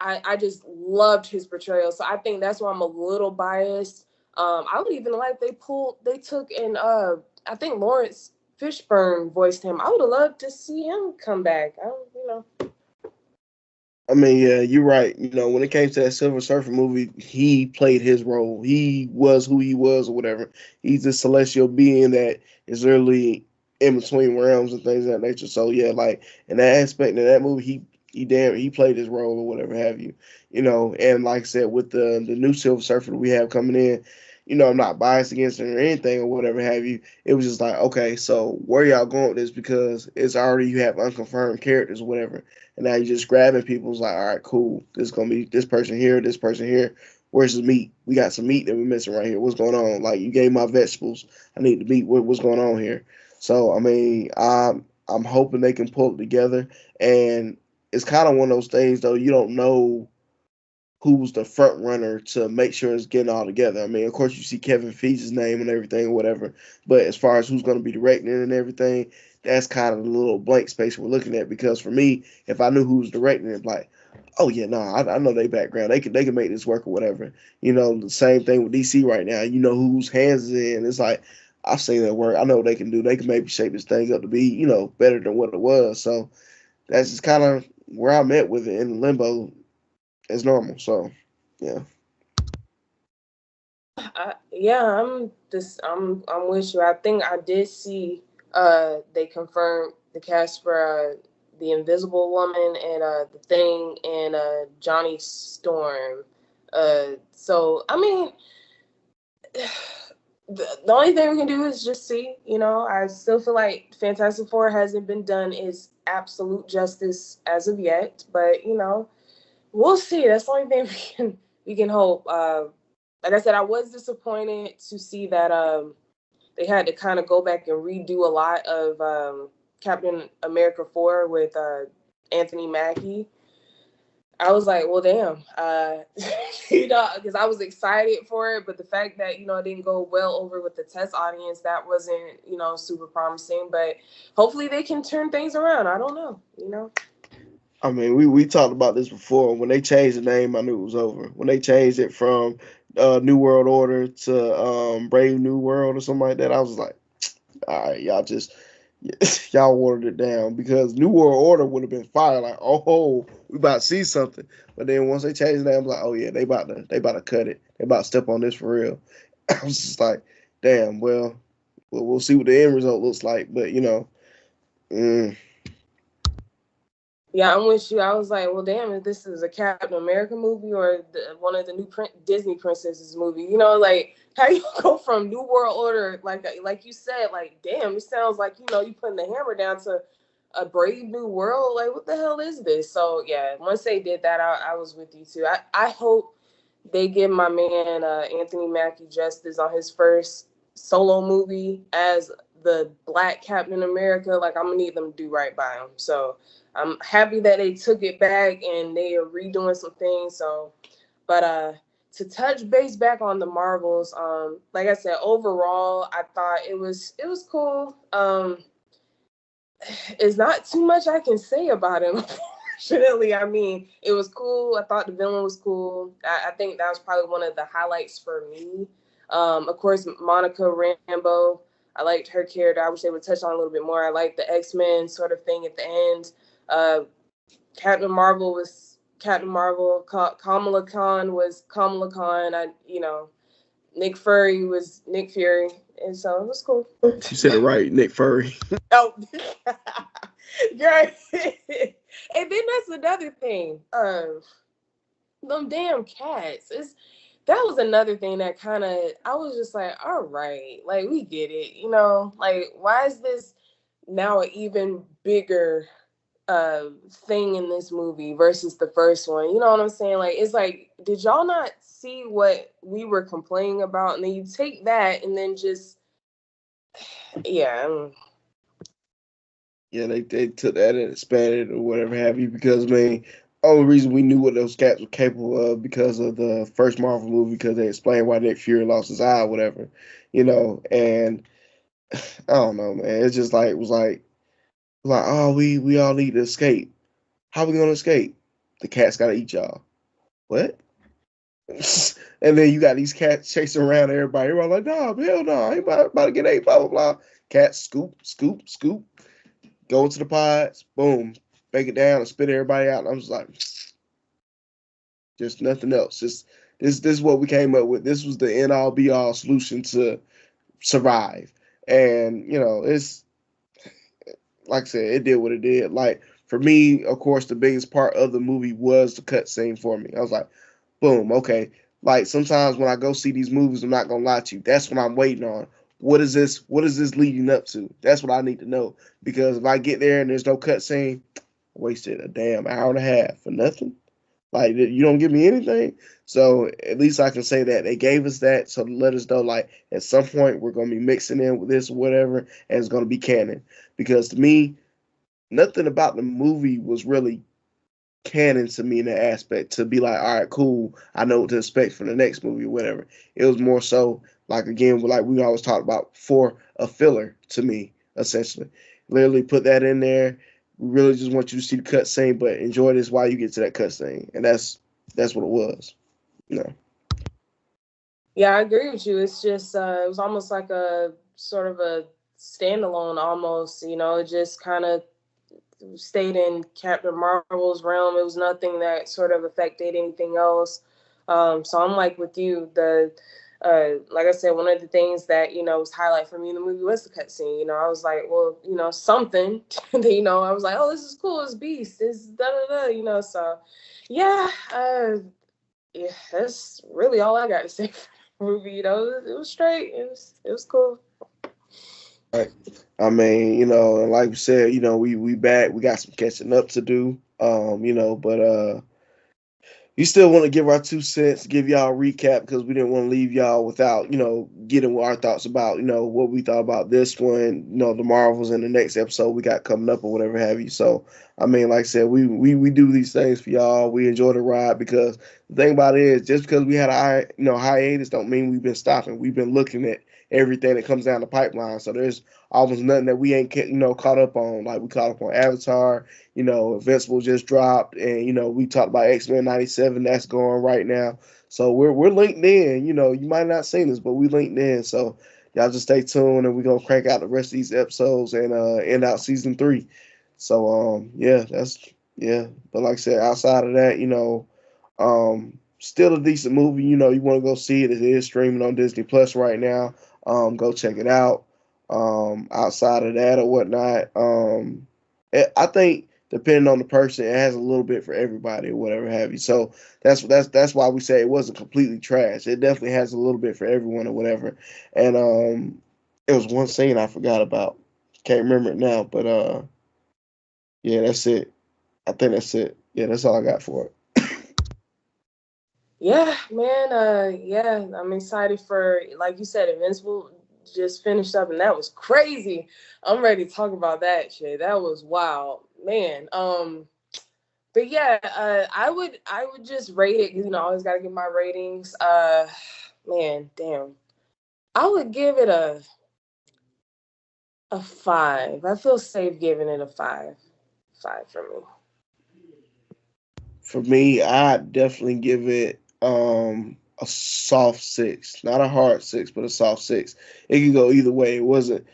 I just loved his portrayal. So I think that's why I'm a little biased. I would even like they took and I think Lawrence Fishburne voiced him. I would have loved to see him come back. I mean, yeah, you're right. When it came to that Silver Surfer movie, he played his role. He was who he was or whatever. He's a celestial being that is literally in between realms and things of that nature. So yeah, like in that aspect of that movie, he played his role or whatever have you. And like I said, with the new Silver Surfer that we have coming in, I'm not biased against it or anything or whatever have you. It was just like, okay, so where y'all going with this? Because it's already, you have unconfirmed characters or whatever. And now you're just grabbing people's like, all right, cool. This is going to be this person here, this person here. Where's the meat? We got some meat that we're missing right here. What's going on? Like, you gave my vegetables. I need the meat. What's going on here? So, I mean, I'm hoping they can pull it together. And it's kind of one of those things, though, you don't know who's the front runner to make sure it's getting all together. I mean, of course, you see Kevin Feige's name and everything or whatever, but as far as who's going to be directing it and everything, that's kind of the little blank space we're looking at. Because for me, if I knew who was directing it, like, oh yeah, no, I know their background. They can make this work or whatever. The same thing with DC right now. You know whose hands is in. It's like, I've seen that work. I know what they can do. They can maybe shape this thing up to be, better than what it was. So that's just kind of where I'm at with it in limbo as normal. So, yeah. I'm with you. I think I did see they confirmed the cast for the Invisible Woman and the Thing and Johnny Storm. So I mean, the only thing we can do is just see. I still feel like Fantastic Four hasn't been done its absolute justice as of yet, but we'll see. That's the only thing we can hope. Like I said, I was disappointed to see that they had to kind of go back and redo a lot of Captain America 4 with Anthony Mackie. I was like, well, damn, because I was excited for it, but the fact that, it didn't go well over with the test audience, that wasn't, super promising, but hopefully they can turn things around. I don't know. I mean, we talked about this before. When they changed the name, I knew it was over. When they changed it from New World Order to Brave New World or something like that, I was like, all right, y'all just y'all watered it down, because New World Order would have been fire. Like, oh, we about to see something. But then once they changed the name, I'm like, oh yeah, they about to cut it. They about to step on this for real. I was just like, damn. Well, we'll see what the end result looks like. But Yeah, I'm with you. I was like, well, damn, if this is a Captain America movie or one of the new Disney princesses movie, like, how you go from New World Order, like you said, like, damn, it sounds like, you putting the hammer down to a Brave New World. Like, what the hell is this? So, yeah, once they did that, I was with you, too. I hope they give my man Anthony Mackie justice on his first solo movie as the Black Captain America. Like, I'm gonna need them to do right by him. So I'm happy that they took it back and they are redoing some things. So, but to touch base back on the Marvels, like I said, overall, I thought it was cool. It's not too much I can say about him. Unfortunately, I mean, it was cool. I thought the villain was cool. I think that was probably one of the highlights for me. Of course, Monica Rambeau. I liked her character. I wish they would touch on a little bit more. I liked the X-Men sort of thing at the end. Captain Marvel was Captain Marvel. Kamala Khan was Kamala Khan. Nick Fury was Nick Fury, and so it was cool. She said it right, Nick Fury. Oh, right. And then that's another thing. Them damn cats. That was another thing that kind of, I was just like, all right, like, we get it, like, why is this now an even bigger thing in this movie versus the first one? You know what I'm saying? Like, it's like, did y'all not see what we were complaining about? And then you take that and then just, yeah. Yeah, they took that and expanded or whatever have you, because I mean, only reason we knew what those cats were capable of because of the first Marvel movie, because they explained why Nick Fury lost his eye or whatever, and I don't know, man. It's just like, it was like, oh, we all need to escape. How we gonna escape? The cats gotta eat y'all. What? And then you got these cats chasing around everybody. Everybody like, no, hell no, I ain't about to get ate, blah, blah, blah. Cats scoop, scoop, scoop, go into the pods, boom, bake it down and spit everybody out. And I'm just like, just nothing else. Just this is what we came up with. This was the end all be all solution to survive. And, it's like I said, it did what it did. Like, for me, of course, the biggest part of the movie was the cutscene for me. I was like, boom, okay. Like, sometimes when I go see these movies, I'm not gonna lie to you, that's what I'm waiting on. What is this leading up to? That's what I need to know. Because if I get there and there's no cutscene, I wasted a damn hour and a half for nothing. Like, you don't give me anything. So at least I can say that they gave us that, so to let us know, like, at some point we're gonna be mixing in with this or whatever, and it's gonna be canon. Because to me, nothing about the movie was really canon to me in that aspect to be like, all right, cool, I know what to expect from the next movie or whatever. It was more so, like, again, like we always talked about, for a filler to me, essentially. Literally put that in there. We really just want you to see the cutscene, but enjoy this while you get to that cutscene. And that's what it was. Yeah, I agree with you. It's just, it was almost like a sort of a standalone almost, it just kind of stayed in Captain Marvel's realm. It was nothing that sort of affected anything else. So I'm like with you, like I said, one of the things that, was highlight for me in the movie was the cutscene. I was like, well, something, I was like, oh, this is cool. It's Beast. It's da-da-da, so yeah, yeah, that's really all I got to say for the movie. It was straight. It was cool. Right. I mean, and like we said, we back. We got some catching up to do. But you still want to give our 2 cents, give y'all a recap, because we didn't want to leave y'all without, getting our thoughts about, what we thought about this one, the Marvels in the next episode we got coming up or whatever have you. So, I mean, like I said, we do these things for y'all. We enjoy the ride, because the thing about it is, just because we had a hiatus don't mean we've been stopping. We've been looking at everything that comes down the pipeline. So there's almost nothing that we ain't caught up on. Like, we caught up on Avatar. Invincible just dropped, and we talked about X-Men 97 that's going right now. So we're linked in. You might not seen this, but we linked in. So y'all just stay tuned, and we're gonna crank out the rest of these episodes and end out season 3. So yeah, yeah. But like I said, outside of that, still a decent movie. You want to go see it. It is streaming on Disney Plus right now. Go check it out. Outside of that or whatnot, I think, depending on the person, it has a little bit for everybody or whatever have you. So that's why we say it wasn't completely trash. It definitely has a little bit for everyone or whatever. And it was one scene I forgot about. Can't remember it now, but yeah, that's it. I think that's it. Yeah, that's all I got for it. Yeah, man. Yeah, I'm excited for, like you said, Invincible just finished up, and that was crazy. I'm ready to talk about that shit. That was wild, man. But yeah, I would just rate it. You know, I always gotta give my ratings. Man, damn, I would give it a 5. I feel safe giving it a 5. 5 for me. For me, I definitely give it a soft 6, not a hard 6, but a soft 6. It could go either way. It wasn't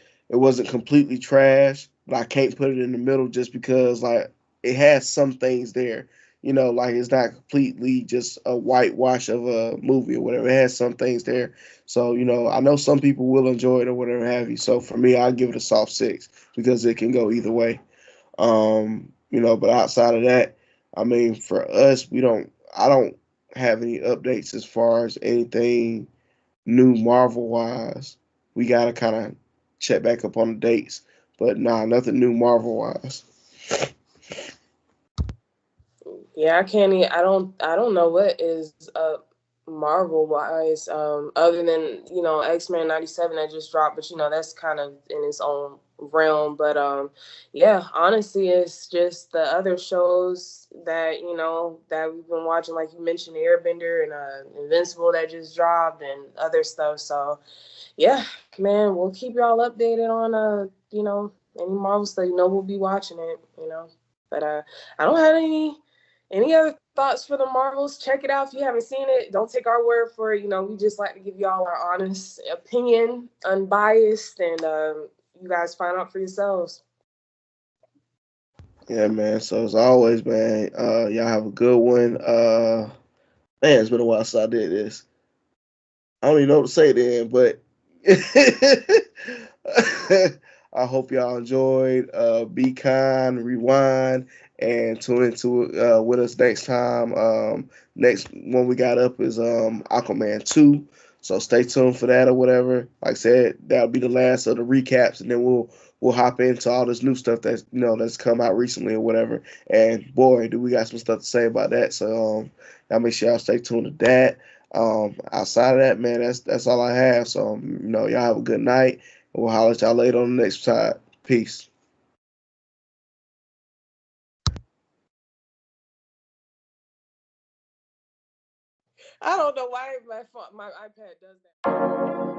completely trash, but I can't put it in the middle just because like it has some things there. Like it's not completely just a whitewash of a movie or whatever. It has some things there. So, I know some people will enjoy it or whatever have you. So for me, I'll give it a soft 6 because it can go either way. But outside of that, I mean, for us, I don't have any updates as far as anything new Marvel wise. We gotta kind of check back up on the dates, but nah, nothing new Marvel wise. Yeah, I can't. I don't know what is Marvel wise. Other than X-Men '97 that just dropped, but that's kind of in its own realm. But yeah, honestly, it's just the other shows that that we've been watching, like you mentioned, Airbender and Invincible that just dropped, and other stuff. So yeah, man, we'll keep y'all updated on any Marvel stuff. We'll be watching it. But I don't have any other thoughts for the Marvels. Check it out if you haven't seen it. Don't take our word for it. We just like to give y'all our honest opinion, unbiased, and you guys find out for yourselves. Yeah, man. So as always, man, y'all have a good one. Man, it's been a while since I did this. I don't even know what to say then, but I hope y'all enjoyed. Be kind, rewind, and tune into with us next time. Next one we got up is Aquaman 2. So stay tuned for that or whatever. Like I said, that'll be the last of the recaps, and then we'll hop into all this new stuff that's come out recently or whatever. And boy, do we got some stuff to say about that. So y'all make sure y'all stay tuned to that. Outside of that, man, that's all I have. So, y'all have a good night. And we'll holler at y'all later on the next time. Peace. I don't know why my iPad does that.